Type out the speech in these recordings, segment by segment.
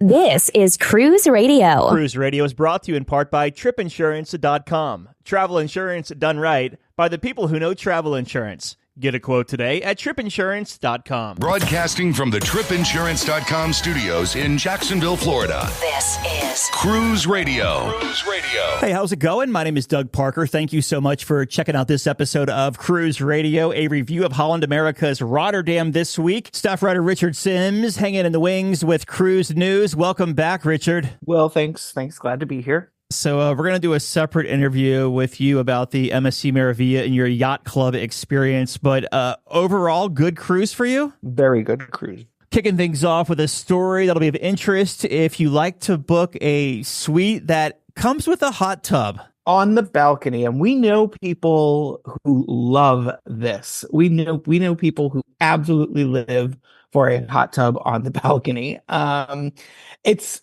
This is Cruise Radio. Cruise Radio is brought to you in part by tripinsurance.com. Travel insurance done right by the people who know travel insurance. Get a quote today at tripinsurance.com. Broadcasting from the tripinsurance.com studios in Jacksonville, Florida. This is Cruise Radio. Cruise Radio. Hey, how's it going? My name is Doug Parker. Thank you so much for checking out this episode of Cruise Radio, a review of Holland America's Rotterdam this week. Staff writer Richard Sims hanging in the wings with Cruise News. Welcome back, Richard. Well, thanks. Glad to be here. So we're going to do a separate interview with you about the MSC Meraviglia and your yacht club experience. But overall, good cruise for you? Very good cruise. Kicking things off with a story that'll be of interest if you like to book a suite that comes with a hot tub. On the balcony, and we know people who love this. We know people who absolutely live for a hot tub on the balcony. This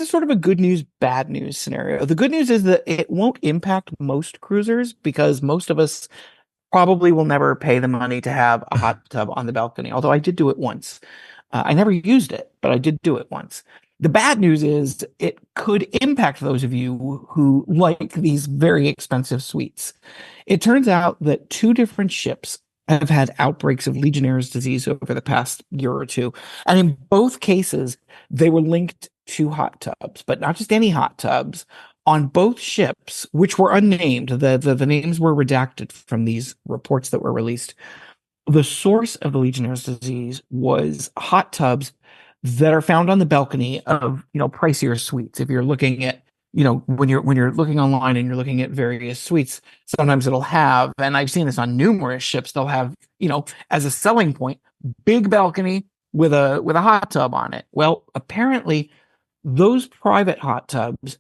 is sort of a good news, bad news scenario. The good news is that it won't impact most cruisers because most of us probably will never pay the money to have a hot tub on the balcony. Although I did do it once. I never used it, but I did do it once. The bad news is it could impact those of you who like these very expensive suites. It turns out that two different ships have had outbreaks of Legionnaire's disease over the past year or two. And in both cases, they were linked to hot tubs, but not just any hot tubs. On both ships, which were unnamed, the names were redacted from these reports that were released. The source of the Legionnaire's disease was hot tubs that are found on the balcony of, pricier suites. If you're looking at, when you're looking online and you're looking at various suites, sometimes it'll have, and I've seen this on numerous ships, they'll have, as a selling point, big balcony with a hot tub on it. Well, apparently those private hot tubs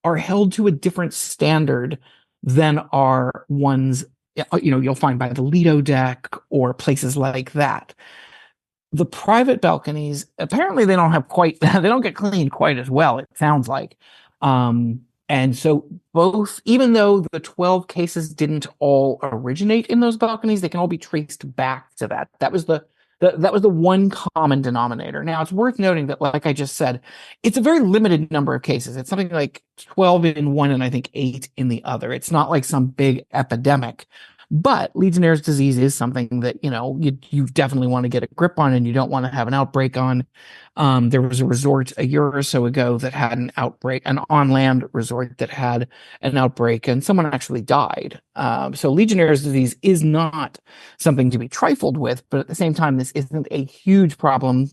are held to a different standard than are ones, you'll find by the Lido deck or places like that. The private balconies, apparently they don't get cleaned quite as well, it sounds like. And so both, even though the 12 cases didn't all originate in those balconies, they can all be traced back to that. That was the one common denominator. Now, it's worth noting that, like I just said, it's a very limited number of cases. It's something like 12 in one and I think 8 in the other. It's not like some big epidemic. But Legionnaire's disease is something that, you definitely want to get a grip on and you don't want to have an outbreak on. There was a resort a year or so ago that had an outbreak, an on-land resort that had an outbreak, and someone actually died. So Legionnaire's disease is not something to be trifled with, but at the same time, this isn't a huge problem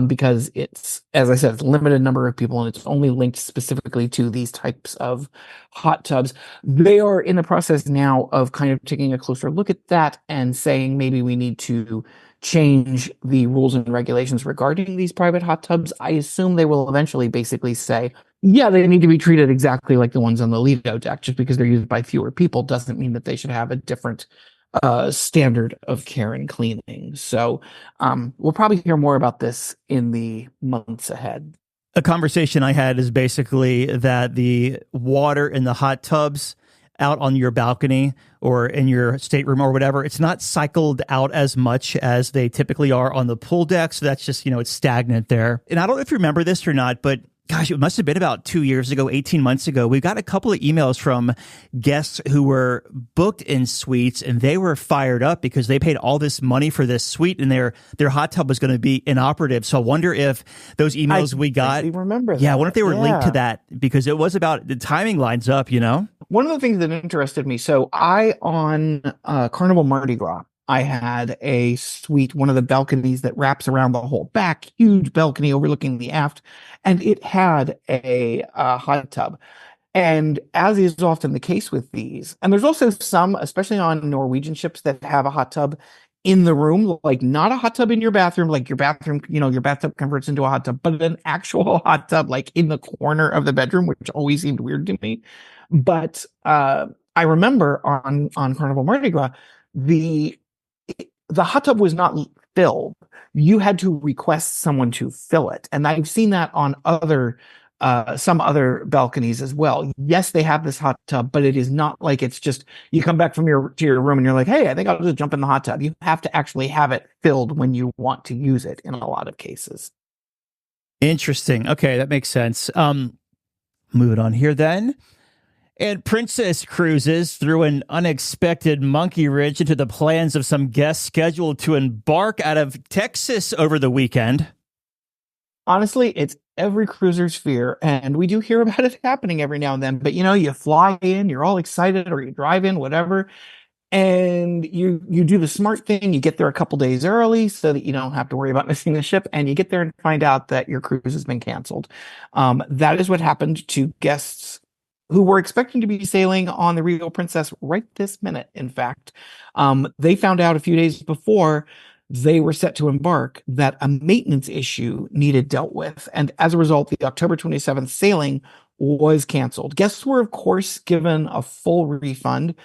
because it's, as I said, it's a limited number of people and it's only linked specifically to these types of hot tubs. They are in the process now of kind of taking a closer look at that and saying maybe we need to change the rules and regulations regarding these private hot tubs. I assume they will eventually basically say, yeah, they need to be treated exactly like the ones on the Lido deck. Just because they're used by fewer people doesn't mean that they should have a different standard of care and cleaning. So we'll probably hear more about this in the months ahead. A conversation I had is basically that the water in the hot tubs out on your balcony or in your stateroom or whatever, it's not cycled out as much as they typically are on the pool deck. So that's just, it's stagnant there. And I don't know if you remember this or not, but gosh, it must have been about 2 years ago, 18 months ago. We got a couple of emails from guests who were booked in suites and they were fired up because they paid all this money for this suite and their hot tub was going to be inoperative. So I wonder if those emails we got, remember that. Yeah, I wonder if they were linked to that because it was about the timing lines up, One of the things that interested me, so on Carnival Mardi Gras, I had a suite, one of the balconies that wraps around the whole back, huge balcony overlooking the aft, and it had a hot tub. And as is often the case with these, and there's also some, especially on Norwegian ships, that have a hot tub in the room, like not a hot tub in your bathroom, like your bathroom, your bathtub converts into a hot tub, but an actual hot tub, like in the corner of the bedroom, which always seemed weird to me. But I remember on Carnival Mardi Gras, the hot tub was not filled. You had to request someone to fill it. And I've seen that on some other balconies as well. Yes, they have this hot tub, but it is not like it's just you come back to your room and you're like, hey, I think I'll just jump in the hot tub. You have to actually have it filled when you want to use it in a lot of cases. Interesting. Okay, that makes sense. Moving on here then. And Princess Cruises threw an unexpected monkey wrench into the plans of some guests scheduled to embark out of Texas over the weekend. Honestly, it's every cruiser's fear, and we do hear about it happening every now and then. But you fly in, you're all excited, or you drive in, whatever, and you do the smart thing. You get there a couple days early so that you don't have to worry about missing the ship, and you get there and find out that your cruise has been canceled. That is what happened to guests who were expecting to be sailing on the Regal Princess right this minute. In fact, they found out a few days before they were set to embark that a maintenance issue needed dealt with. And as a result, the October 27th sailing was canceled. Guests were, of course, given a full refund.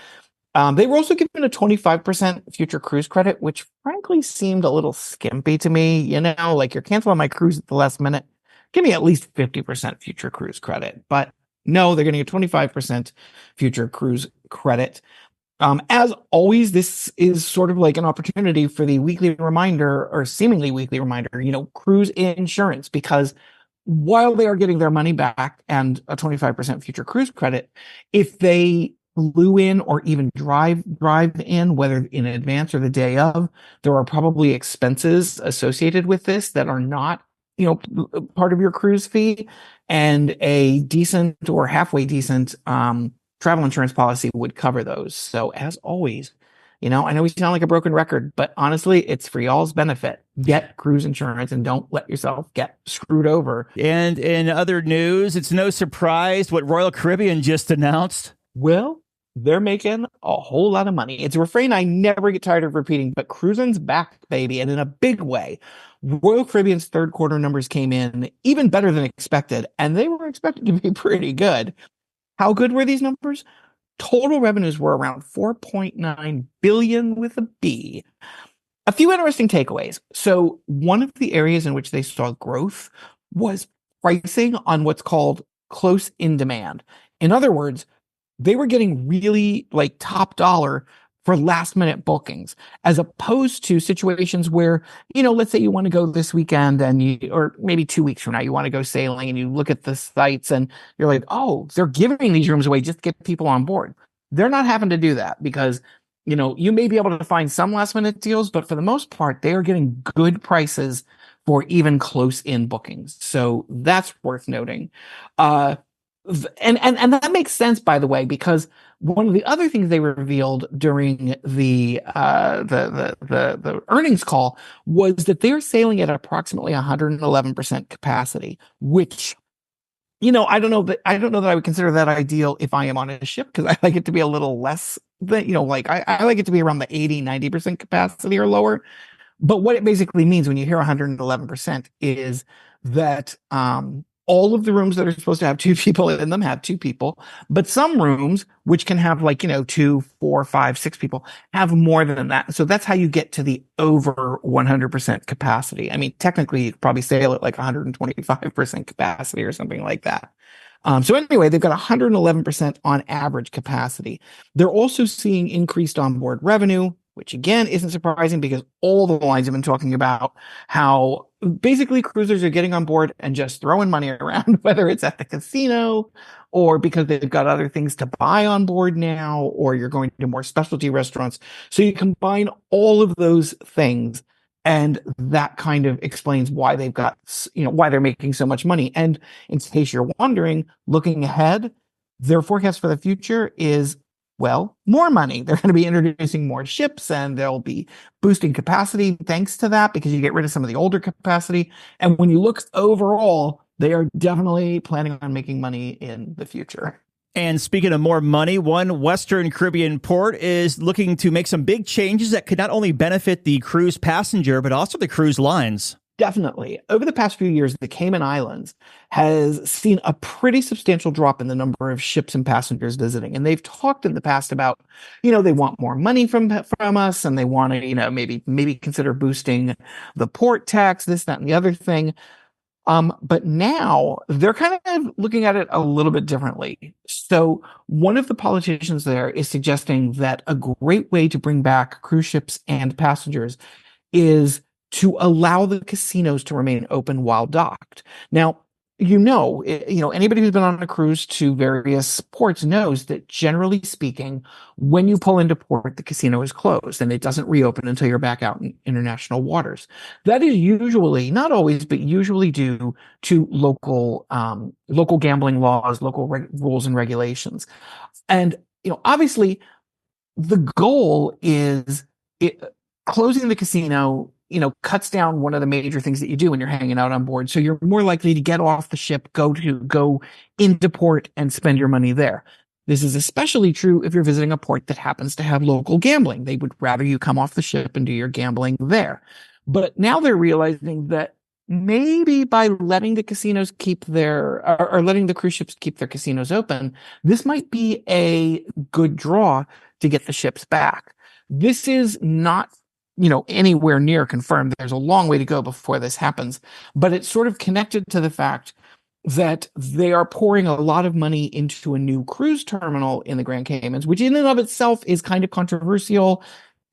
They were also given a 25% future cruise credit, which frankly seemed a little skimpy to me. Like, you're canceling my cruise at the last minute. Give me at least 50% future cruise credit. But no, they're getting a 25% future cruise credit. As always, this is sort of like an opportunity for the weekly reminder, or seemingly weekly reminder, cruise insurance, because while they are getting their money back and a 25% future cruise credit, if they flew in or even drive in, whether in advance or the day of, there are probably expenses associated with this that are not, part of your cruise fee, and a decent or halfway decent travel insurance policy would cover those. So as always, I know we sound like a broken record, but honestly, it's for y'all's benefit. Get cruise insurance and don't let yourself get screwed over. And in other news, it's no surprise what Royal Caribbean just announced. Well, they're making a whole lot of money. It's a refrain I never get tired of repeating, but cruising's back, baby, and in a big way. Royal Caribbean's third quarter numbers came in even better than expected, and they were expected to be pretty good. How good were these numbers? Total revenues were around $4.9 billion with a B. A few interesting takeaways. So one of the areas in which they saw growth was pricing on what's called close in demand. In other words, they were getting really like top dollar for last minute bookings, as opposed to situations where, let's say you want to go this weekend or maybe 2 weeks from now, you want to go sailing and you look at the sites and you're like, oh, they're giving these rooms away just to get people on board. They're not having to do that because, you may be able to find some last minute deals, but for the most part, they are getting good prices for even close in bookings. So that's worth noting. And that makes sense, by the way, because one of the other things they revealed during the earnings call was that they're sailing at approximately 111% capacity, which, I don't know that I would consider that ideal if I am on a ship, because I like it to be a little less than, like I like it to be around the 80-90% capacity or lower. But what it basically means when you hear 111% is that all of the rooms that are supposed to have 2 people in them have 2 people, but some rooms, which can have 2, 4, 5, 6 people, have more than that. So that's how you get to the over 100% capacity. I mean, technically, you could probably sail at 125% capacity or something like that. So anyway, they've got 111% on average capacity. They're also seeing increased onboard revenue, which again isn't surprising because all the lines have been talking about how basically cruisers are getting on board and just throwing money around, whether it's at the casino or because they've got other things to buy on board now, or you're going to more specialty restaurants. So you combine all of those things, and that kind of explains why they've got, why they're making so much money. And in case you're wondering, looking ahead, their forecast for the future is, well, more money. They're going to be introducing more ships, and they'll be boosting capacity thanks to that, because you get rid of some of the older capacity. And when you look overall, they are definitely planning on making money in the future. And speaking of more money, one Western Caribbean port is looking to make some big changes that could not only benefit the cruise passenger, but also the cruise lines. Definitely. Over the past few years, the Cayman Islands has seen a pretty substantial drop in the number of ships and passengers visiting. And they've talked in the past about, they want more money from us, and they want to, maybe consider boosting the port tax, this, that, and the other thing. But now they're kind of looking at it a little bit differently. So one of the politicians there is suggesting that a great way to bring back cruise ships and passengers is to allow the casinos to remain open while docked. Now, anybody who's been on a cruise to various ports knows that generally speaking, when you pull into port, the casino is closed and it doesn't reopen until you're back out in international waters. That is usually, not always, but usually due to local gambling laws, local rules and regulations. And, obviously the goal is closing the casino, cuts down one of the major things that you do when you're hanging out on board. So you're more likely to get off the ship, go into port and spend your money there. This is especially true if you're visiting a port that happens to have local gambling. They would rather you come off the ship and do your gambling there. But now they're realizing that maybe by letting the casinos keep or letting the cruise ships keep their casinos open, this might be a good draw to get the ships back. This is not, anywhere near confirmed. There's a long way to go before this happens, but it's sort of connected to the fact that they are pouring a lot of money into a new cruise terminal in the Grand Caymans, which in and of itself is kind of controversial.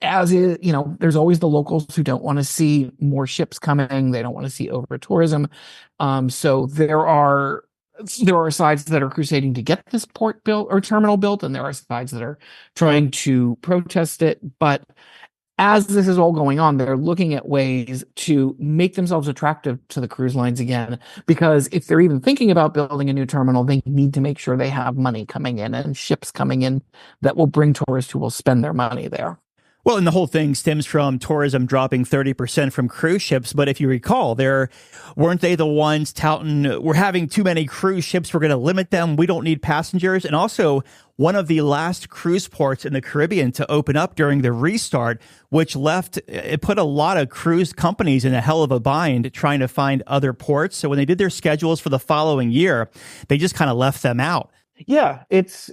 As is, there's always the locals who don't want to see more ships coming. They don't want to see over tourism. So there are sides that are crusading to get this port built or terminal built, and there are sides that are trying to protest it. But as this is all going on, they're looking at ways to make themselves attractive to the cruise lines again, because if they're even thinking about building a new terminal, they need to make sure they have money coming in and ships coming in that will bring tourists who will spend their money there. Well, and the whole thing stems from tourism dropping 30% from cruise ships. But if you recall, weren't they the ones touting, we're having too many cruise ships, we're going to limit them, we don't need passengers? And also, one of the last cruise ports in the Caribbean to open up during the restart, which it put a lot of cruise companies in a hell of a bind trying to find other ports. So when they did their schedules for the following year, they just kind of left them out. Yeah, it's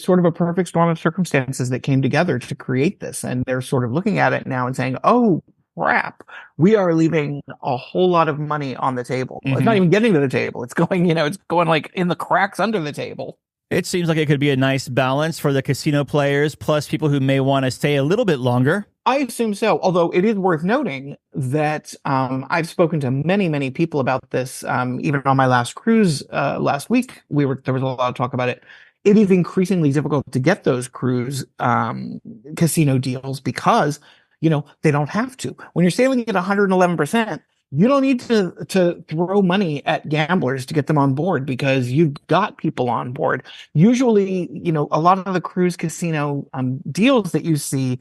sort of a perfect storm of circumstances that came together to create this. And they're sort of looking at it now and saying, oh, crap, we are leaving a whole lot of money on the table. Mm-hmm. It's not even getting to the table. It's going, it's going like in the cracks under the table. It seems like it could be a nice balance for the casino players, plus people who may want to stay a little bit longer. I assume so, although it is worth noting that I've spoken to many, many people about this. Even on my last cruise last week, there was a lot of talk about it. It is increasingly difficult to get those cruise casino deals because, they don't have to. When you're sailing at 111%, you don't need to throw money at gamblers to get them on board because you've got people on board. Usually, a lot of the cruise casino deals that you see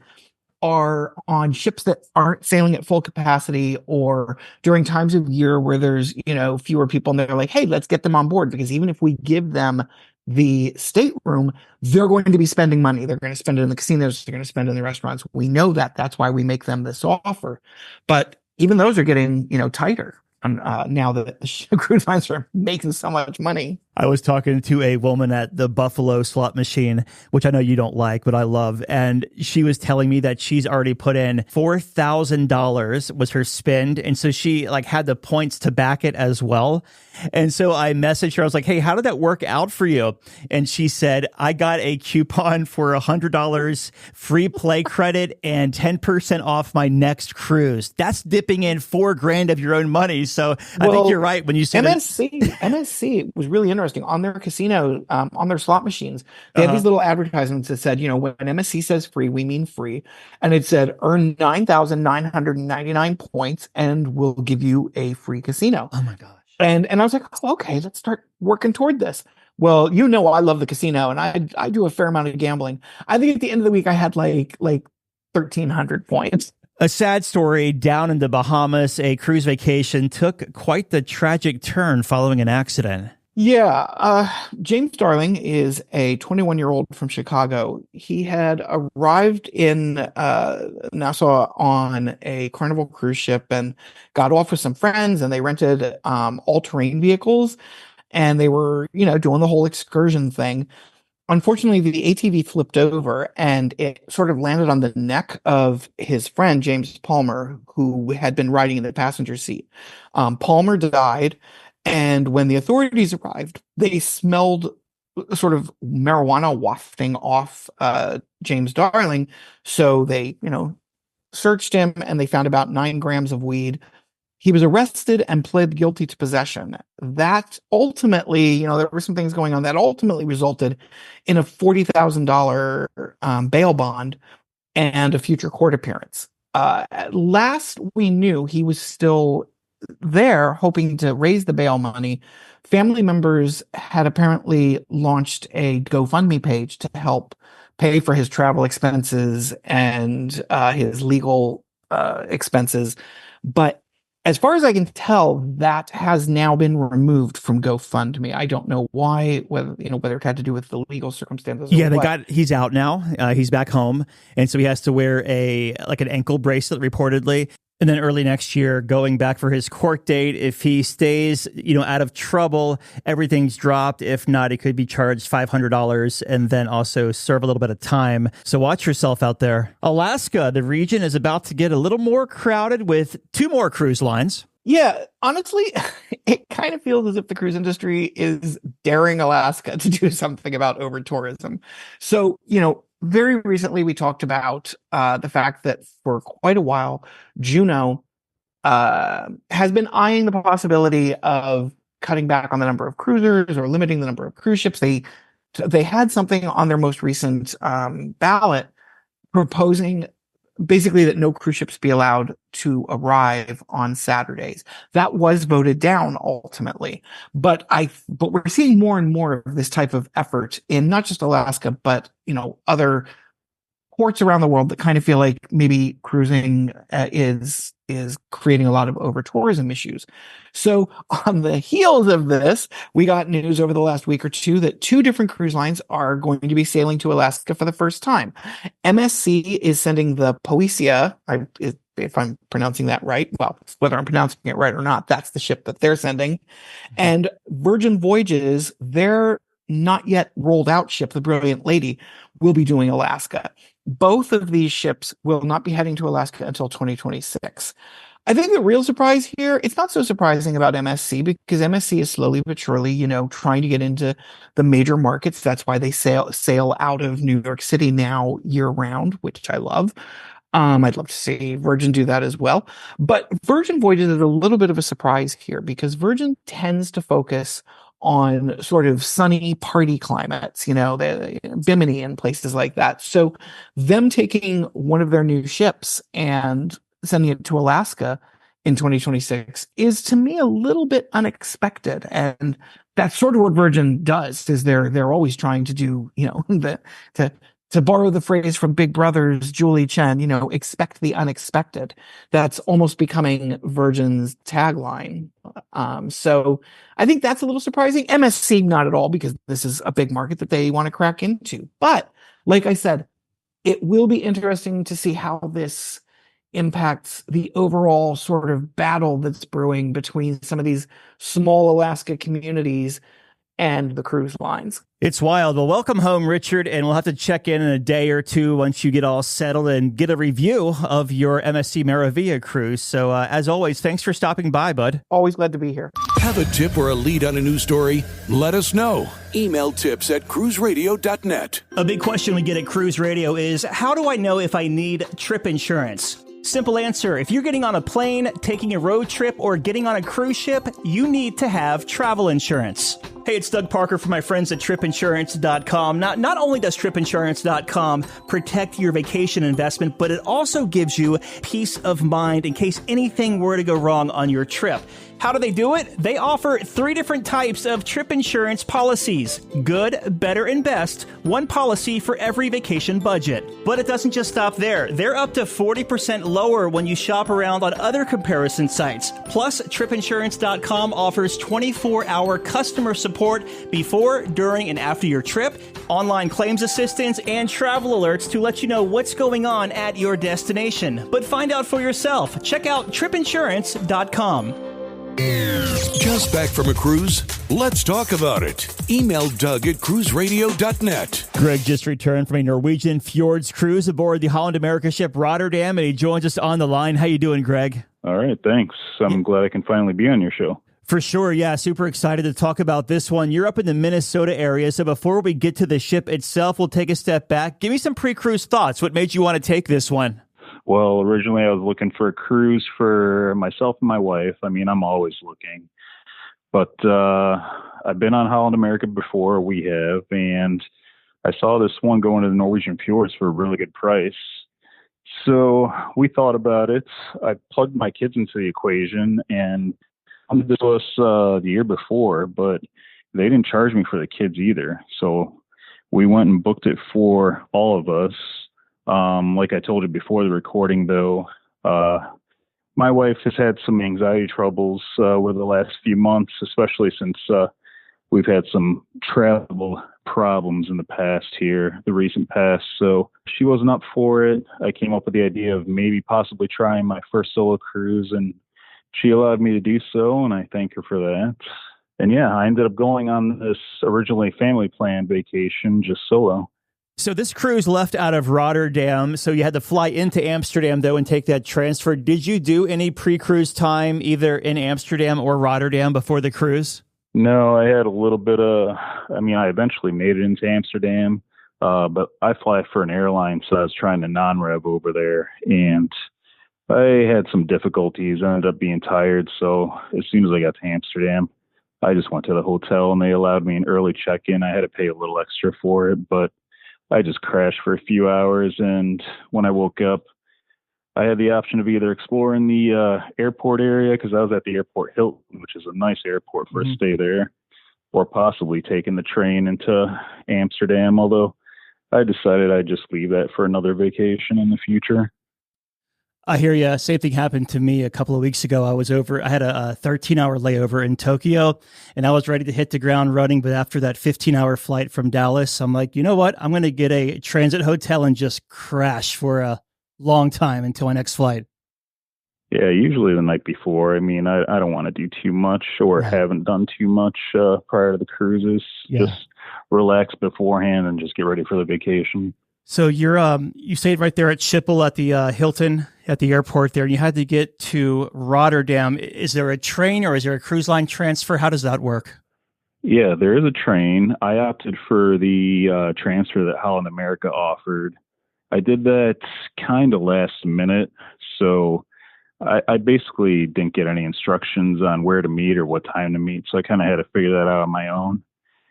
are on ships that aren't sailing at full capacity or during times of year where there's, fewer people, and they're like, hey, let's get them on board, because even if we give them the stateroom, they're going to be spending money. They're going to spend it in the casinos. They're going to spend it in the restaurants. We know that. That's why we make them this offer. But even those are getting, tighter now that the cruise lines are making so much money. I was talking to a woman at the Buffalo slot machine, which I know you don't like, but I love. And she was telling me that she's already put in $4,000 was her spend. And so she had the points to back it as well. And so I messaged her. I was like, hey, how did that work out for you? And she said, I got a coupon for $100 free play credit and 10% off my next cruise. That's dipping in $4,000 of your own money. So I think you're right when you say MSC was really interesting. On their casino, on their slot machines, they had these little advertisements that said, when MSC says free, we mean free. And it said, earn 9,999 points and we'll give you a free casino. Oh my gosh. And I was like, oh, okay, let's start working toward this. Well, I love the casino and I do a fair amount of gambling. I think at the end of the week, I had like 1,300 points. A sad story down in the Bahamas. A cruise vacation took quite the tragic turn following an accident. Yeah. James Darling is a 21-year-old from Chicago. He had arrived in Nassau on a Carnival cruise ship and got off with some friends, and they rented all-terrain vehicles, and they were, doing the whole excursion thing. Unfortunately, the ATV flipped over and it sort of landed on the neck of his friend, James Palmer, who had been riding in the passenger seat. Palmer died. And when the authorities arrived, they smelled sort of marijuana wafting off James Darling. So they, searched him, and they found about 9 grams of weed. He was arrested and pled guilty to possession. That ultimately, there were some things going on that ultimately resulted in a $40,000 bail bond and a future court appearance. Last we knew, he was still there hoping to raise the bail money. Family members had apparently launched a GoFundMe page to help pay for his travel expenses and his legal expenses. But as far as I can tell, that has now been removed from GoFundMe. I don't know why, whether it had to do with the legal circumstances. Yeah, he's out now. He's back home. And so he has to wear an ankle bracelet reportedly. And then early next year, going back for his court date. If he stays, out of trouble, everything's dropped. If not, he could be charged $500 and then also serve a little bit of time. So watch yourself out there. Alaska, the region, is about to get a little more crowded with 2 more cruise lines. Yeah, honestly, it kind of feels as if the cruise industry is daring Alaska to do something about over-tourism. So, very recently we talked about the fact that for quite a while, Juneau has been eyeing the possibility of cutting back on the number of cruisers or limiting the number of cruise ships. They had something on their most recent ballot proposing basically that no cruise ships be allowed to arrive on Saturdays. That was voted down ultimately. But we're seeing more and more of this type of effort in not just Alaska, but, other ports around the world that kind of feel like maybe cruising is creating a lot of over-tourism issues. So on the heels of this, we got news over the last week or two that 2 different cruise lines are going to be sailing to Alaska for the first time. MSC is sending the Poesia, if I'm pronouncing that right. Well, whether I'm pronouncing it right or not, that's the ship that they're sending. And Virgin Voyages, their not yet rolled out ship, the Brilliant Lady, will be doing Alaska. Both of these ships will not be heading to Alaska until 2026. I think the real surprise here, it's not so surprising about MSC because MSC is slowly but surely, trying to get into the major markets. That's why they sail out of New York City now year round, which I love. I'd love to see Virgin do that as well. But Virgin Voyages is a little bit of a surprise here because Virgin tends to focus on sort of sunny party climates, the Bimini and places like that. So them taking one of their new ships and sending it to Alaska in 2026 is to me a little bit unexpected. And that's sort of what Virgin does, is they're always trying to do, to borrow the phrase from Big Brother's Julie Chen, expect the unexpected. That's almost becoming Virgin's tagline. So I think that's a little surprising. MSC, not at all, because this is a big market that they want to crack into. But like I said, it will be interesting to see how this impacts the overall sort of battle that's brewing between some of these small Alaska communities and the cruise lines. It's wild. Well, welcome home, Richard, and we'll have to check in a day or two once you get all settled and get a review of your MSC Meravia cruise. So, as always, thanks for stopping by, bud. Always glad to be here. Have a tip or a lead on a news story? Let us know. Email tips@cruiseradio.net. A big question we get at Cruise Radio is, how do I know if I need trip insurance? Simple answer. If you're getting on a plane, taking a road trip, or getting on a cruise ship, you need to have travel insurance. Hey, it's Doug Parker from my friends at tripinsurance.com. Not only does tripinsurance.com protect your vacation investment, but it also gives you peace of mind in case anything were to go wrong on your trip. How do they do it? They offer 3 different types of trip insurance policies. Good, better, and best. One policy for every vacation budget. But it doesn't just stop there. They're up to 40% lower when you shop around on other comparison sites. Plus, tripinsurance.com offers 24-hour customer support before, during, and after your trip, online claims assistance, and travel alerts to let you know what's going on at your destination. But find out for yourself. Check out tripinsurance.com. Just back from a cruise? Let's talk about it. Email Doug@cruiseradio.net. Greg just returned from a Norwegian Fjords cruise aboard the Holland America ship Rotterdam, and he joins us on the line. How you doing, Greg? All right, thanks. I'm glad I can finally be on your show. For sure, yeah. Super excited to talk about this one. You're up in the Minnesota area, so before we get to the ship itself, we'll take a step back. Give me some pre-cruise thoughts. What made you want to take this one? Well, originally I was looking for a cruise for myself and my wife. I mean, I'm always looking. But I've been on Holland America before, we have, and I saw this one going to the Norwegian Fjords for a really good price. So we thought about it. I plugged my kids into the equation, and this was the year before, but they didn't charge me for the kids either. So we went and booked it for all of us. Like I told you before the recording, though, my wife has had some anxiety troubles over the last few months, especially since we've had some travel problems in the past here, the recent past. So she wasn't up for it. I came up with the idea of maybe possibly trying my first solo cruise, and she allowed me to do so, and I thank her for that. And yeah, I ended up going on this originally family planned vacation just solo. So this cruise left out of Rotterdam, so you had to fly into Amsterdam, though, and take that transfer. Did you do any pre-cruise time either in Amsterdam or Rotterdam before the cruise? No, I had a little bit of, I eventually made it into Amsterdam, but I fly for an airline, so I was trying to non-rev over there, and I had some difficulties. I ended up being tired, so as soon as I got to Amsterdam, I just went to the hotel, and they allowed me an early check-in. I had to pay a little extra for it, but I just crashed for a few hours, and when I woke up, I had the option of either exploring the airport area, because I was at the airport Hilton, which is a nice airport for a stay there, or possibly taking the train into Amsterdam, although I decided I'd just leave that for another vacation in the future. I hear you. Same thing happened to me a couple of weeks ago. I had a 13-hour layover in Tokyo, and I was ready to hit the ground running. But after that 15-hour flight from Dallas, I'm like, you know what? I'm going to get a transit hotel and just crash for a long time until my next flight. Yeah, usually the night before. I don't want to do too much or haven't done too much prior to the cruises. Yeah. Just relax beforehand and just get ready for the vacation. So you stayed right there at Schiphol at the Hilton at the airport there, and you had to get to Rotterdam. Is there a train or is there a cruise line transfer? How does that work? Yeah, there is a train. I opted for the transfer that Holland America offered. I did that kind of last minute, so I basically didn't get any instructions on where to meet or what time to meet, so I kind of had to figure that out on my own.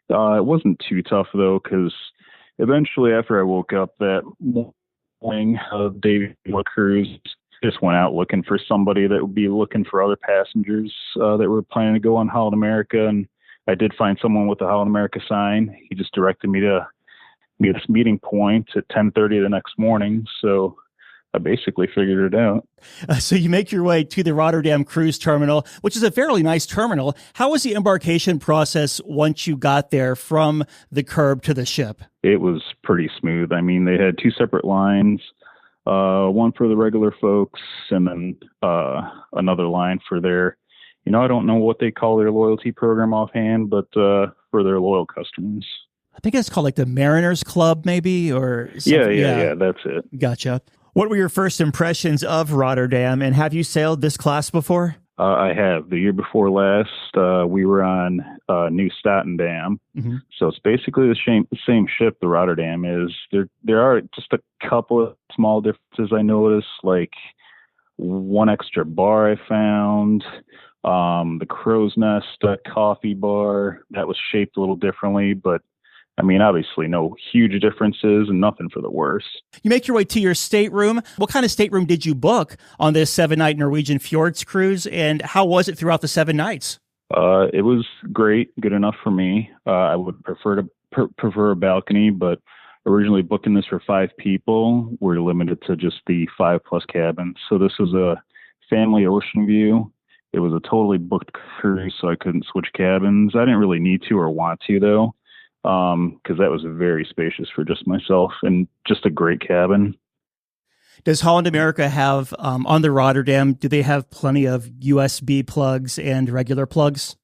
It wasn't too tough, though, because eventually after I woke up that morning, David Cruise just went out looking for somebody that would be looking for other passengers that were planning to go on Holland America, and I did find someone with the Holland America sign. He just directed me to this meeting point at 10:30 the next morning, so I basically figured it out. So you make your way to the Rotterdam cruise terminal, which is a fairly nice terminal. How was the embarkation process once you got there from the curb to the ship? It was pretty smooth. They had two separate lines, one for the regular folks and then another line for their, I don't know what they call their loyalty program offhand, but for their loyal customers. I think it's called like the Mariners Club, maybe, or something. Yeah, that's it. Gotcha. What were your first impressions of Rotterdam, and have you sailed this class before? I have. The year before last, we were on New Statendam. Mm-hmm. So it's basically the same ship the Rotterdam is. There are just a couple of small differences I noticed, like one extra bar I found, the Crow's Nest coffee bar that was shaped a little differently, but obviously no huge differences and nothing for the worse. You make your way to your stateroom. What kind of stateroom did you book on this 7-night Norwegian Fjords cruise, and how was it throughout the 7 nights? It was great, good enough for me. I would prefer a balcony, but originally booking this for 5 people, we're limited to just the 5+ cabins. So this was a family ocean view. It was a totally booked cruise, so I couldn't switch cabins. I didn't really need to or want to, though. Because that was very spacious for just myself and just a great cabin. Does Holland America have, on the Rotterdam, do they have plenty of USB plugs and regular plugs?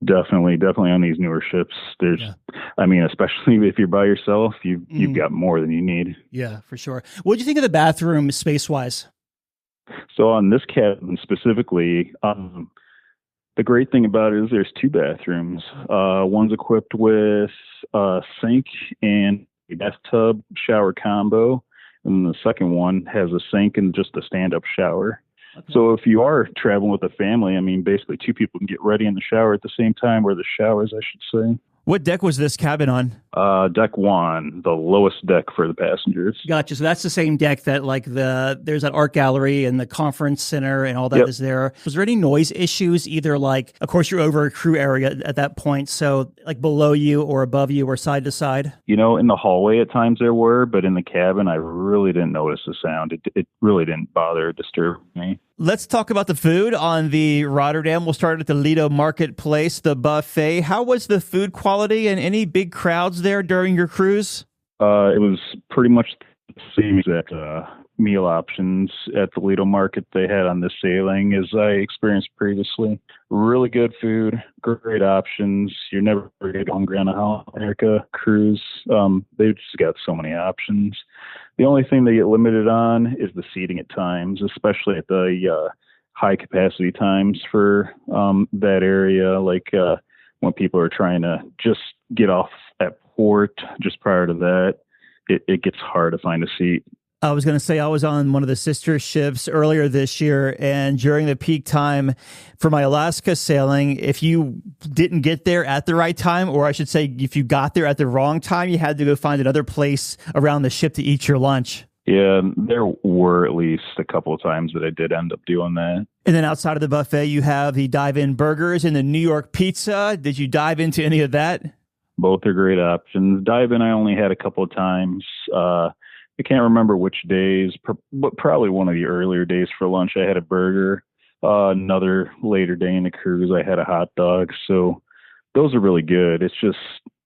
Definitely on these newer ships. There's, especially if you're by yourself, you've got more than you need. Yeah, for sure. What do you think of the bathroom space-wise? So on this cabin specifically, the great thing about it is there's 2 bathrooms. One's equipped with a sink and a bathtub shower combo. And the second one has a sink and just a stand-up shower. Okay. So if you are traveling with a family, I mean, basically two people can get ready in the shower at the same time, or the showers, I should say. What deck was this cabin on? Deck 1, the lowest deck for the passengers. Gotcha. So that's the same deck that there's that art gallery and the conference center and all that is there. Was there any noise issues either of course you're over a crew area at that point, so like below you or above you or side to side? In the hallway at times there were, but in the cabin I really didn't notice the sound. It really didn't bother or disturb me. Let's talk about the food on the Rotterdam. We'll start at the Lido Marketplace, the buffet. How was the food quality and any big crowds there during your cruise? It was pretty much the same exact meal options at the Lido Market they had on this sailing as I experienced previously. Really good food, great options. You're never going to get hungry on a Holland America cruise. They've just got so many options. The only thing they get limited on is the seating at times, especially at the high capacity times for that area, when people are trying to just get off at port just prior to that, it gets hard to find a seat. I was going to say I was on one of the sister ships earlier this year, and during the peak time for my Alaska sailing, if you didn't get there at the right time, or I should say if you got there at the wrong time, you had to go find another place around the ship to eat your lunch. Yeah, there were at least a couple of times that I did end up doing that. And then outside of the buffet, you have the dive-in burgers and the New York pizza. Did you dive into any of that? Both are great options. Dive-in I only had a couple of times. I can't remember which days, but probably one of the earlier days for lunch I had a burger. Another later day in the cruise I had a hot dog. So those are really good. It's just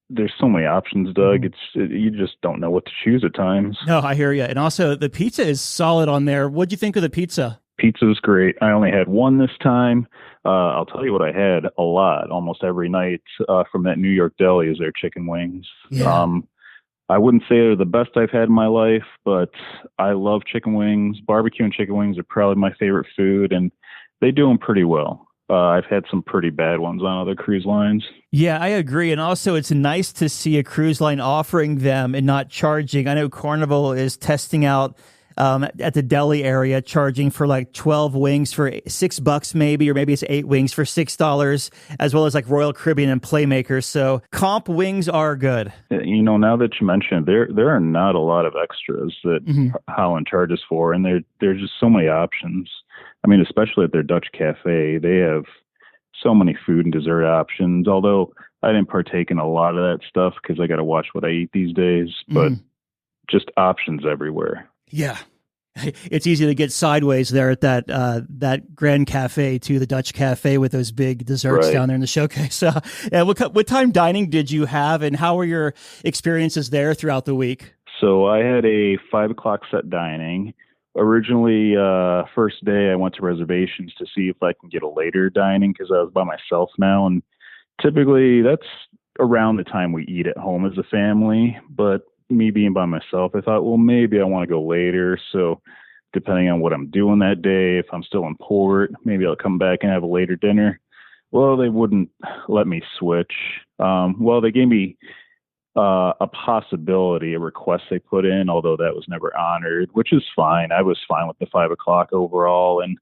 there's so many options, Doug. You just don't know what to choose at times. No, I hear you. And also the pizza is solid on there. What'd you think of the pizza? Pizza was great. I only had one this time. I'll tell you what I had a lot, almost every night from that New York deli is their chicken wings. Yeah. I wouldn't say they're the best I've had in my life, but I love chicken wings. Barbecue and chicken wings are probably my favorite food, and they do them pretty well. I've had some pretty bad ones on other cruise lines. Yeah, I agree. And also, it's nice to see a cruise line offering them and not charging. I know Carnival is testing out at the deli area, charging for like 12 wings for $6 maybe, or maybe it's 8 wings for $6, as well as like Royal Caribbean and Playmakers. So comp wings are good. Now that you mentioned it, there are not a lot of extras that Holland charges for, and there's just so many options. I mean, especially at their Dutch cafe, they have so many food and dessert options, although I didn't partake in a lot of that stuff because I got to watch what I eat these days, but just options everywhere. Yeah. It's easy to get sideways there at that Grand Cafe to the Dutch Cafe with those big desserts down there in the showcase. What time dining did you have, and how were your experiences there throughout the week? So I had a 5:00 set dining. Originally, first day I went to reservations to see if I can get a later dining because I was by myself now, and typically that's around the time we eat at home as a family, but me being by myself, I thought, well, maybe I want to go later. So depending on what I'm doing that day, if I'm still in port, maybe I'll come back and have a later dinner. Well, they wouldn't let me switch. They gave me a possibility, a request they put in, although that was never honored, which is fine. I was fine with the 5:00 overall, and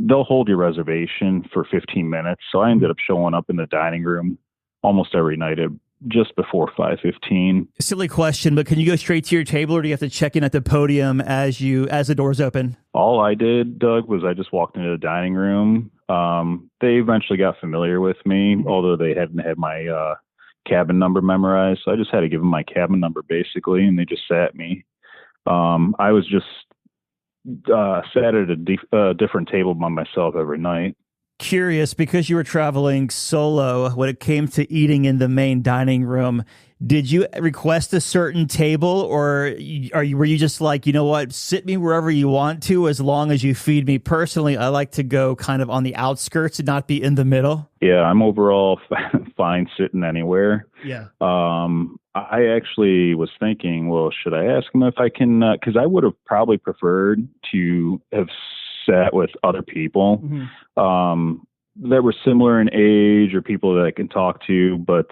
they'll hold your reservation for 15 minutes. So I ended up showing up in the dining room almost every night at just before 5:15. Silly question, but can you go straight to your table, or do you have to check in at the podium as the doors open? All I did, Doug, was I just walked into the dining room. They eventually got familiar with me, although they hadn't had my cabin number memorized. So I just had to give them my cabin number basically, and they just sat me. I was just sat at a different table by myself every night. Curious, because you were traveling solo, when it came to eating in the main dining room, did you request a certain table, or were you just like, you know what, sit me wherever you want to as long as you feed me? Personally, I like to go kind of on the outskirts and not be in the middle. Yeah, I'm overall fine sitting anywhere. Yeah. I actually was thinking, well, should I ask them if I can, because I would have probably preferred to have sat with other people that were similar in age or people that I can talk to, but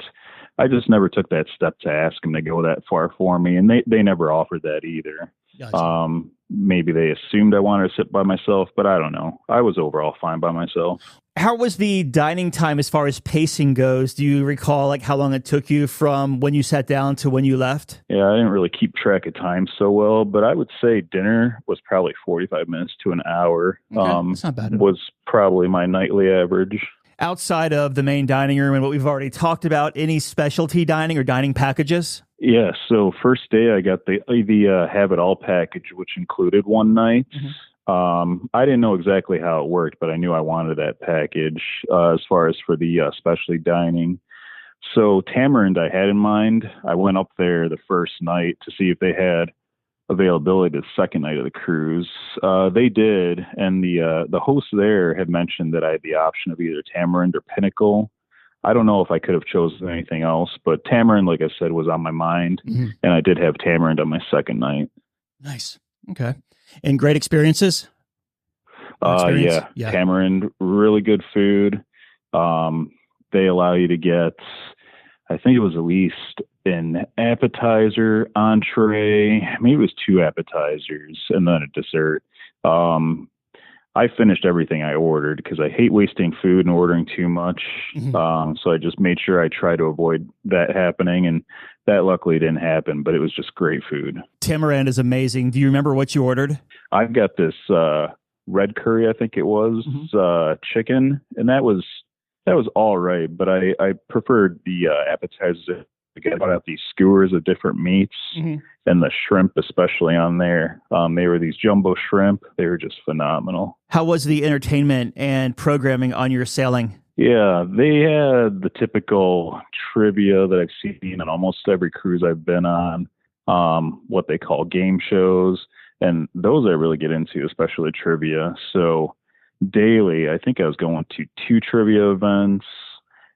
I just never took that step to ask them to go that far for me, and they never offered that either. Gotcha. Maybe they assumed I wanted to sit by myself, but I don't know. I was overall fine by myself. How was the dining time as far as pacing goes? Do you recall like how long it took you from when you sat down to when you left? Yeah, I didn't really keep track of time so well, but I would say dinner was probably 45 minutes to an hour. Okay, that's not bad at all. Was probably my nightly average. Outside of the main dining room and what we've already talked about, any specialty dining or dining packages? Yeah, so first day I got the have it all package, which included one night. I didn't know exactly how it worked, but I knew I wanted that package as far as for the specialty dining. So Tamarind I had in mind. I went up there the first night to see if they had availability the second night of the cruise. They did, and the host there had mentioned that I had the option of either Tamarind or Pinnacle. I don't know if I could have chosen anything else, but Tamarind, like I said, was on my mind, and I did have Tamarind on my second night. Nice. Okay. And great experiences? Yeah. Tamarind, really good food. They allow you to get, I think it was at least an appetizer, entree, maybe it was 2 appetizers, and then a dessert. I finished everything I ordered because I hate wasting food and ordering too much. So I just made sure I try to avoid that happening, and that luckily didn't happen, but it was just great food. Tamarind is amazing. Do you remember what you ordered? I got this red curry, I think it was, chicken, and that was all right, but I preferred the appetizers. I got out these skewers of different meats and the shrimp, especially on there. They were these jumbo shrimp. They were just phenomenal. How was the entertainment and programming on your sailing? Yeah, they had the typical trivia that I've seen on almost every cruise I've been on, what they call game shows, and those I really get into, especially trivia. So daily, I think I was going to 2 trivia events.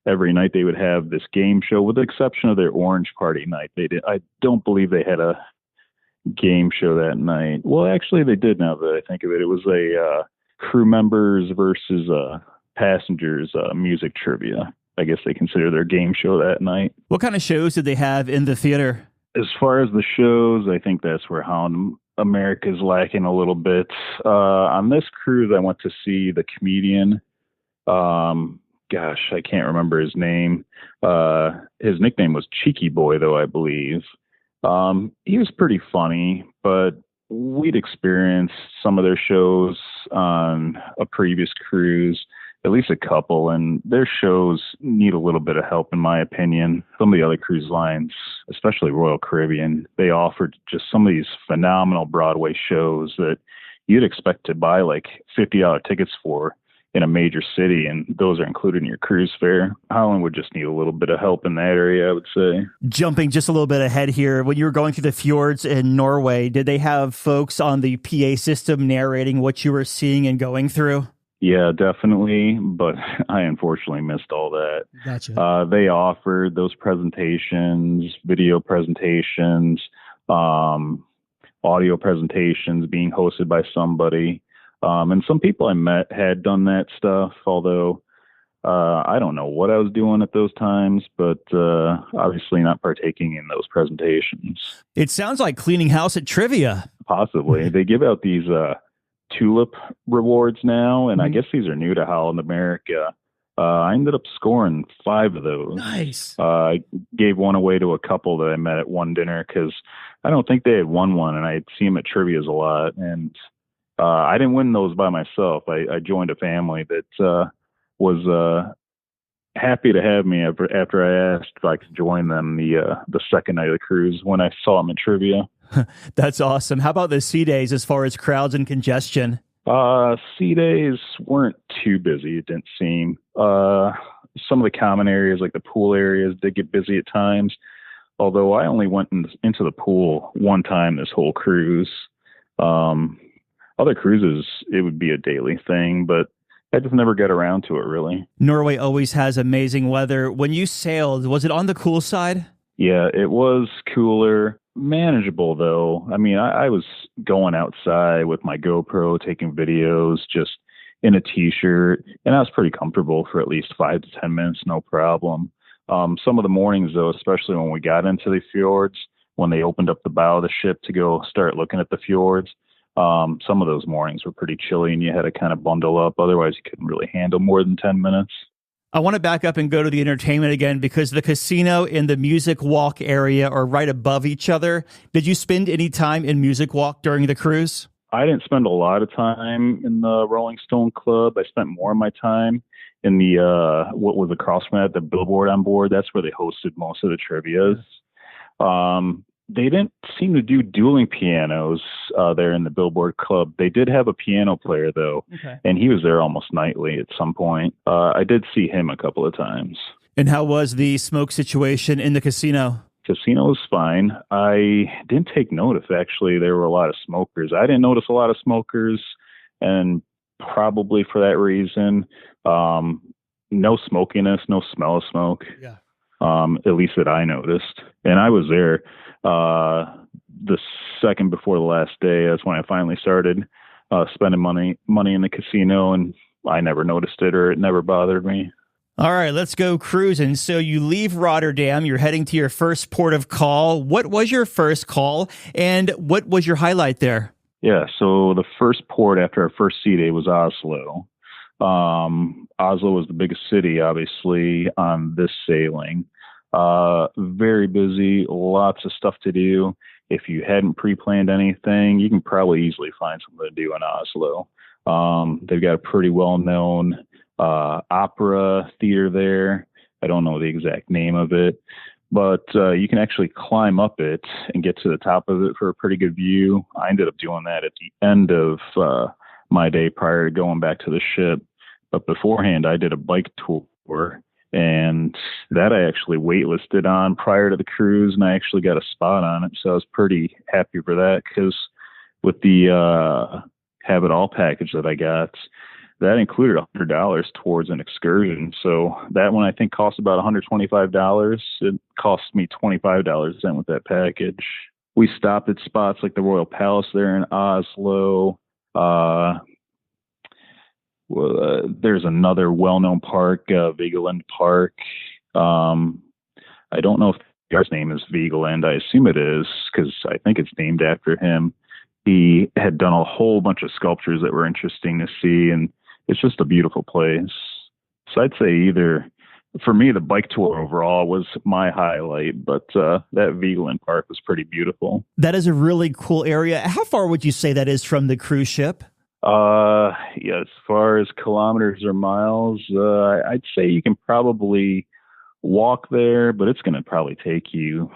Every night they would have this game show, with the exception of their orange party night. I don't believe they had a game show that night. Well, actually they did, now that I think of it. It was a crew members versus passengers music trivia. I guess they consider their game show that night. What kind of shows did they have in the theater? As far as the shows, I think that's where Holland America's lacking a little bit. On this cruise, I went to see the comedian. Gosh, I can't remember his name. His nickname was Cheeky Boy, though, I believe. He was pretty funny, but we'd experienced some of their shows on a previous cruise, at least a couple, and their shows need a little bit of help, in my opinion. Some of the other cruise lines, especially Royal Caribbean, they offered just some of these phenomenal Broadway shows that you'd expect to buy like $50 tickets for in a major city, and those are included in your cruise fare. Holland would just need a little bit of help in that area, I would say. Jumping just a little bit ahead here, when you were going through the fjords in Norway, did they have folks on the PA system narrating what you were seeing and going through? Yeah, definitely, but I unfortunately missed all that. Gotcha. They offered those presentations, video presentations, audio presentations being hosted by somebody. And some people I met had done that stuff, although I don't know what I was doing at those times, but obviously not partaking in those presentations. It sounds like cleaning house at trivia. Possibly. They give out these tulip rewards now, and I guess these are new to Holland America. I ended up scoring 5 of those. Nice. I gave one away to a couple that I met at one dinner because I don't think they had won one, and I see them at trivias a lot, and I didn't win those by myself. I joined a family that was happy to have me after I asked if I could join them the second night of the cruise when I saw them at trivia. That's awesome. How about the sea days as far as crowds and congestion? Sea days weren't too busy, it didn't seem. Some of the common areas, like the pool areas, did get busy at times, although I only went into the pool one time this whole cruise. Other cruises, it would be a daily thing, but I just never got around to it, really. Norway always has amazing weather. When you sailed, was it on the cool side? Yeah, it was cooler. Manageable, though. I mean, I was going outside with my GoPro, taking videos, just in a T-shirt, and I was pretty comfortable for at least 5 to 10 minutes, no problem. Some of the mornings, though, especially when we got into the fjords, when they opened up the bow of the ship to go start looking at the fjords. Some of those mornings were pretty chilly and you had to kind of bundle up. Otherwise, you couldn't really handle more than 10 minutes. I want to back up and go to the entertainment again because the casino and the Music Walk area are right above each other. Did you spend any time in Music Walk during the cruise? I didn't spend a lot of time in the Rolling Stone Club. I spent more of my time in the, what was across from that, the billboard on board. That's where they hosted most of the trivias. They didn't seem to do dueling pianos there in the Billboard Club. They did have a piano player, though, and he was there almost nightly at some point. I did see him a couple of times. And how was the smoke situation in the casino? Casino was fine. I didn't take note if actually there were a lot of smokers. I didn't notice a lot of smokers, and probably for that reason, no smokiness, no smell of smoke. Yeah. At least that I noticed. And I was there the second before the last day. That's when I finally started spending money in the casino, and I never noticed it, or it never bothered me. All right, let's go cruising. So you leave Rotterdam, you're heading to your first port of call. What was your first call, and what was your highlight there? Yeah, so the first port after our first sea day was Oslo. Oslo was the biggest city, obviously, on this sailing. Very busy, lots of stuff to do. If you hadn't pre-planned anything, you can probably easily find something to do in Oslo. They've got a pretty well-known opera theater there. I don't know the exact name of it, but you can actually climb up it and get to the top of it for a pretty good view. I ended up doing that at the end of my day prior to going back to the ship. But beforehand, I did a bike tour, and that I actually waitlisted on prior to the cruise, and I actually got a spot on it. So I was pretty happy for that, because with the Have It All package that I got, that included $100 towards an excursion. So that one I think cost about $125. It cost me $25 then with that package. We stopped at spots like the Royal Palace there in Oslo. There's another well-known park, Vigeland Park. I don't know if the guy's name is Vigeland. I assume it is, because I think it's named after him. He had done a whole bunch of sculptures that were interesting to see, and it's just a beautiful place. So I'd say either, for me, the bike tour overall was my highlight, but that Vigeland Park was pretty beautiful. That is a really cool area. How far would you say that is from the cruise ship? Yeah, as far as kilometers or miles, I'd say you can probably walk there, but it's going to probably take you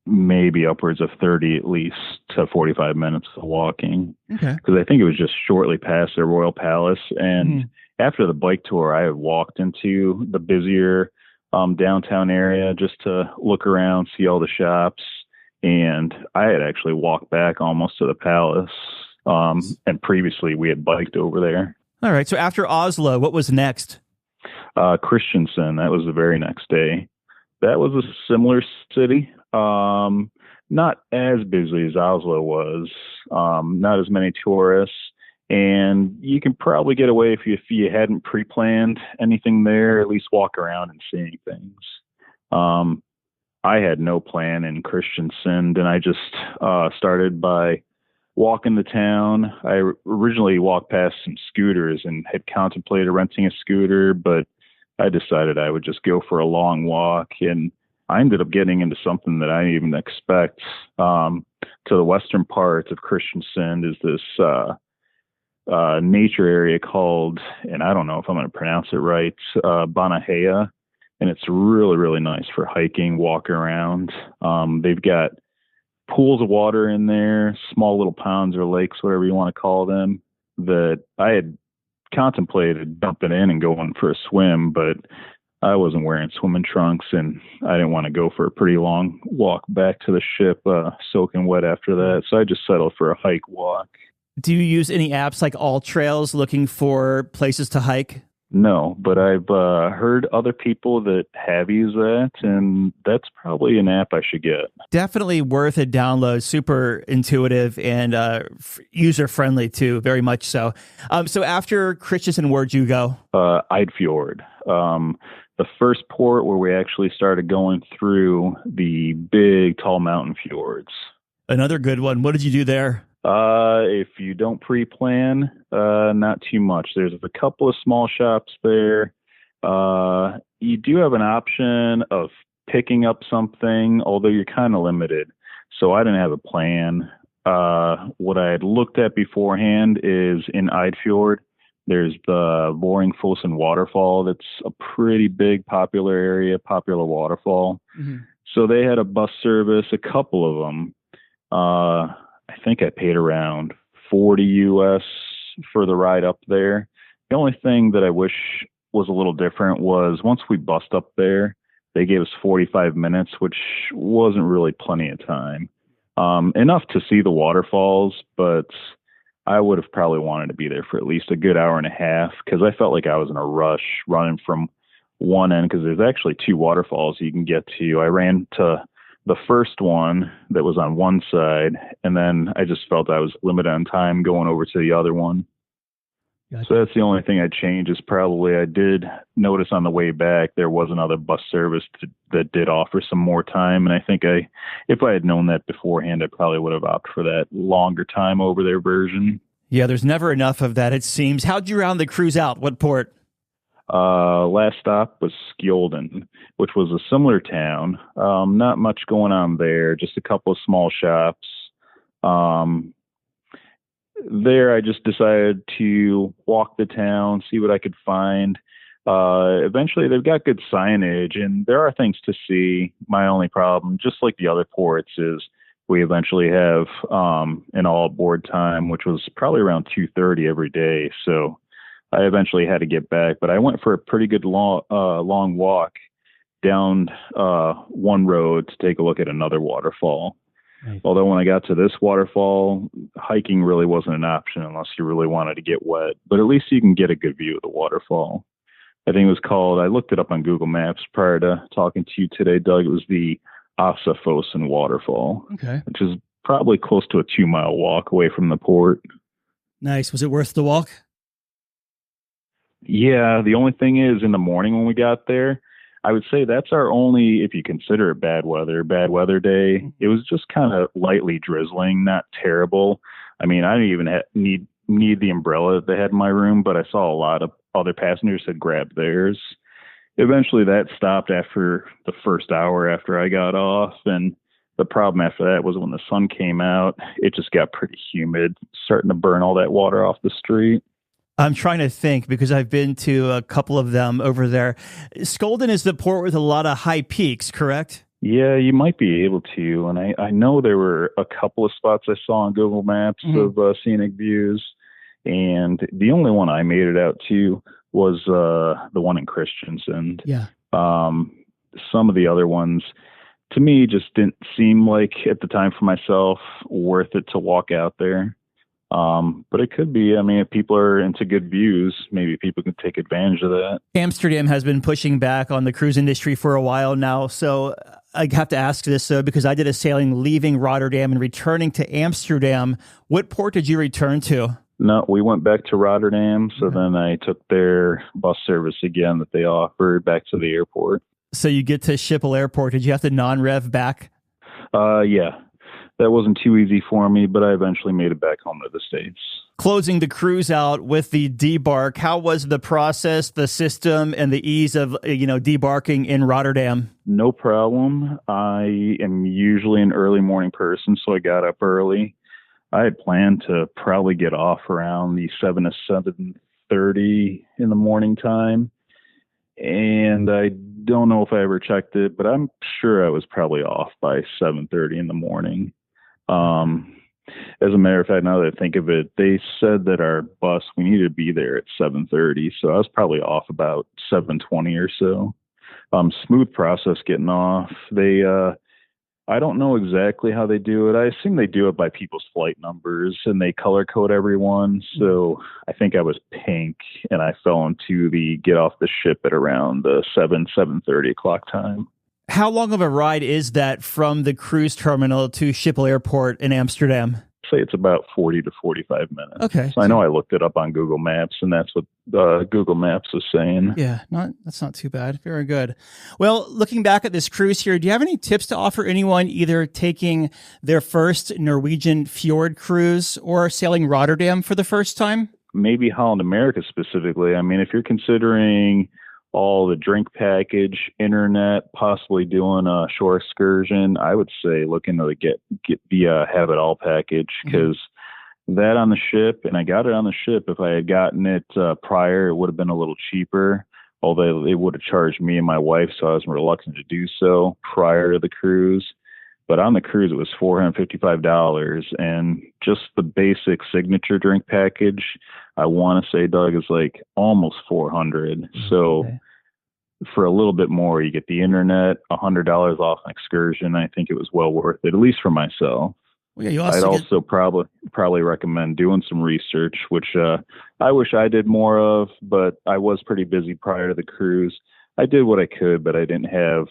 maybe upwards of 30 at least to 45 minutes of walking. Okay. Because I think it was just shortly past the Royal Palace. And after the bike tour, I had walked into the busier downtown area just to look around, see all the shops. And I had actually walked back almost to the palace. And previously we had biked over there. All right. So after Oslo, what was next? Kristiansand. That was the very next day. That was a similar city. Not as busy as Oslo was. Not as many tourists. And you can probably get away if you hadn't pre-planned anything there, at least walk around and seeing things. I had no plan in Kristiansand, and I just started by walking the town. I originally walked past some scooters and had contemplated renting a scooter, but I decided I would just go for a long walk, and I ended up getting into something that I didn't even expect. To the western part of Kristiansand is this nature area called, and I don't know if I'm going to pronounce it right, Banahea, and it's really, really nice for hiking, walking around. They've got pools of water in there, small little ponds or lakes, whatever you want to call them, that I had contemplated dumping in and going for a swim, but I wasn't wearing swimming trunks, and I didn't want to go for a pretty long walk back to the ship, soaking wet after that. So I just settled for a hike walk. Do you use any apps like All Trails looking for places to hike? No, but I've heard other people that have used that, and that's probably an app I should get. Definitely worth a download. Super intuitive and user-friendly, too, very much so. So after Kristiansand, where'd you go? Eidfjord. the first port where we actually started going through the big, tall mountain fjords. Another good one. What did you do there? If you don't pre-plan, not too much. There's a couple of small shops there. You do have an option of picking up something, although you're kind of limited. So I didn't have a plan. What I had looked at beforehand is in Eidfjord, there's the Voringfossen waterfall. That's a pretty big, popular waterfall. Mm-hmm. So they had a bus service, a couple of them. I think I paid around $40 US for the ride up there. The only thing that I wish was a little different was once we bussed up there, they gave us 45 minutes, which wasn't really plenty of time. Enough to see the waterfalls, but I would have probably wanted to be there for at least a good hour and a half because I felt like I was in a rush running from one end because there's actually two waterfalls you can get to. I ran to the first one that was on one side, and then I just felt I was limited on time going over to the other one. Gotcha. So that's the only thing I'd change is probably I did notice on the way back there was another bus service that did offer some more time. And I think if I had known that beforehand, I probably would have opted for that longer time over their version. Yeah, there's never enough of that, it seems. How'd you round the cruise out? What port? Last stop was Skjolden, which was a similar town. Not much going on there, just a couple of small shops. There, I just decided to walk the town, see what I could find. Eventually, they've got good signage, and there are things to see. My only problem, just like the other ports, is we eventually have an all-aboard time, which was probably around 2:30 every day. So I eventually had to get back, but I went for a pretty good long walk down one road to take a look at another waterfall. Nice. Although when I got to this waterfall, hiking really wasn't an option unless you really wanted to get wet, but at least you can get a good view of the waterfall. I think it was called, I looked it up on Google Maps prior to talking to you today, Doug. It was the Asafossen waterfall, which is probably close to a 2-mile walk away from the port. Nice. Was it worth the walk? Yeah, the only thing is in the morning when we got there, I would say that's our only, if you consider it bad weather day. It was just kind of lightly drizzling, not terrible. I mean, I didn't even need the umbrella that they had in my room, but I saw a lot of other passengers had grabbed theirs. Eventually that stopped after the first hour after I got off, and the problem after that was when the sun came out, it just got pretty humid, starting to burn all that water off the street. I'm trying to think because I've been to a couple of them over there. Skjolden is the port with a lot of high peaks, correct? Yeah, you might be able to. And I know there were a couple of spots I saw on Google Maps of scenic views. And the only one I made it out to was the one in Christiansand. Yeah. Some of the other ones, to me, just didn't seem like, at the time for myself, worth it to walk out there. But it could be. I mean, if people are into good views, maybe people can take advantage of that. Amsterdam has been pushing back on the cruise industry for a while now. So I have to ask this, though, because I did a sailing leaving Rotterdam and returning to Amsterdam. What port did you return to? No, we went back to Rotterdam. So then I took their bus service again that they offered back to the airport. So you get to Schiphol Airport. Did you have to non-rev back? Yeah. That wasn't too easy for me, but I eventually made it back home to the States. Closing the cruise out with the debark, how was the process, the system, and the ease of debarking in Rotterdam? No problem. I am usually an early morning person, so I got up early. I had planned to probably get off around the 7 to 7:30 in the morning time. And I don't know if I ever checked it, but I'm sure I was probably off by 7:30 in the morning. As a matter of fact, now that I think of it, they said that our bus, we needed to be there at 7:30. So I was probably off about 7:20 or so. Smooth process getting off. I don't know exactly how they do it. I assume they do it by people's flight numbers and they color code everyone. So I think I was pink and I fell into the get off the ship at around the 7:30 o'clock time. How long of a ride is that from the cruise terminal to Schiphol Airport in Amsterdam? say it's about 40 to 45 minutes. Okay. So I know I looked it up on Google Maps, and that's what Google Maps is saying. Yeah, that's not too bad. Very good. Well, looking back at this cruise here, do you have any tips to offer anyone either taking their first Norwegian Fjord cruise or sailing Rotterdam for the first time? Maybe Holland America specifically. I mean, if you're considering all the drink package, internet, possibly doing a shore excursion, I would say look into the get the have it all package, because that on the ship, and I got it on the ship. If I had gotten it prior, it would have been a little cheaper, although they would have charged me and my wife, so I was reluctant to do so prior to the cruise. But on the cruise, it was $455, and just the basic signature drink package, I want to say, Doug, is like almost $400. So for a little bit more, you get the internet, $100 off an excursion. I think it was well worth it, at least for myself. Well, yeah, I'd also probably recommend doing some research, which I wish I did more of, but I was pretty busy prior to the cruise. I did what I could, but I didn't have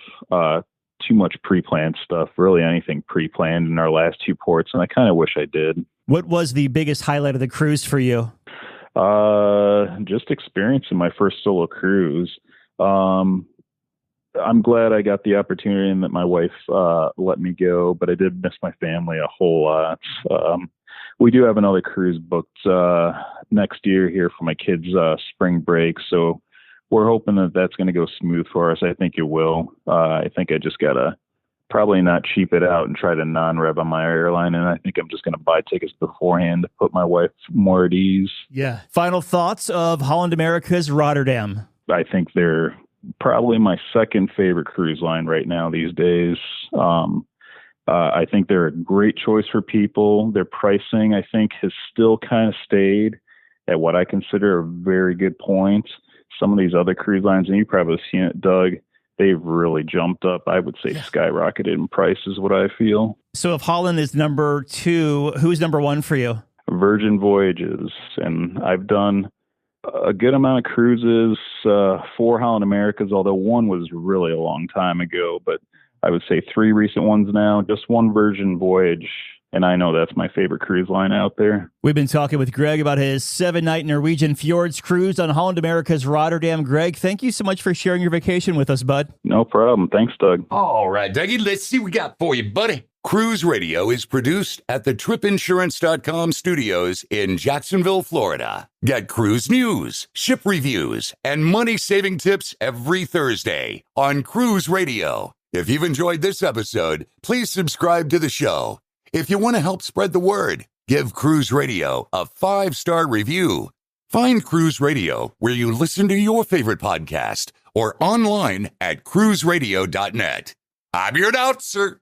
too much pre-planned stuff, really anything pre-planned in our last two ports, and I kind of wish I did. What was the biggest highlight of the cruise for you? Just experiencing my first solo cruise. I'm glad I got the opportunity and that my wife let me go, but I did miss my family a whole lot. We do have another cruise booked next year here for my kids' spring break, so we're hoping that that's going to go smooth for us. I think it will. I think I just got to probably not cheap it out and try to non-rev on my airline, and I think I'm just going to buy tickets beforehand to put my wife more at ease. Yeah. Final thoughts of Holland America's Rotterdam? I think they're probably my second favorite cruise line right now these days. I think they're a great choice for people. Their pricing, I think, has still kind of stayed at what I consider a very good point. Some of these other cruise lines, and you probably have seen it, Doug, they've really jumped up. I would say skyrocketed in price is what I feel. So if Holland is number 2, who's number 1 for you? Virgin Voyages. And I've done a good amount of cruises for Holland Americas, although one was really a long time ago. But I would say 3 recent ones now, just one Virgin voyage. And I know that's my favorite cruise line out there. We've been talking with Greg about his 7-night Norwegian Fjords cruise on Holland America's Rotterdam. Greg, thank you so much for sharing your vacation with us, bud. No problem. Thanks, Doug. All right, Dougie, let's see what we got for you, buddy. Cruise Radio is produced at the tripinsurance.com studios in Jacksonville, Florida. Get cruise news, ship reviews, and money-saving tips every Thursday on Cruise Radio. If you've enjoyed this episode, please subscribe to the show. If you want to help spread the word, give Cruise Radio a 5-star review. Find Cruise Radio where you listen to your favorite podcast or online at cruiseradio.net. I'm your announcer,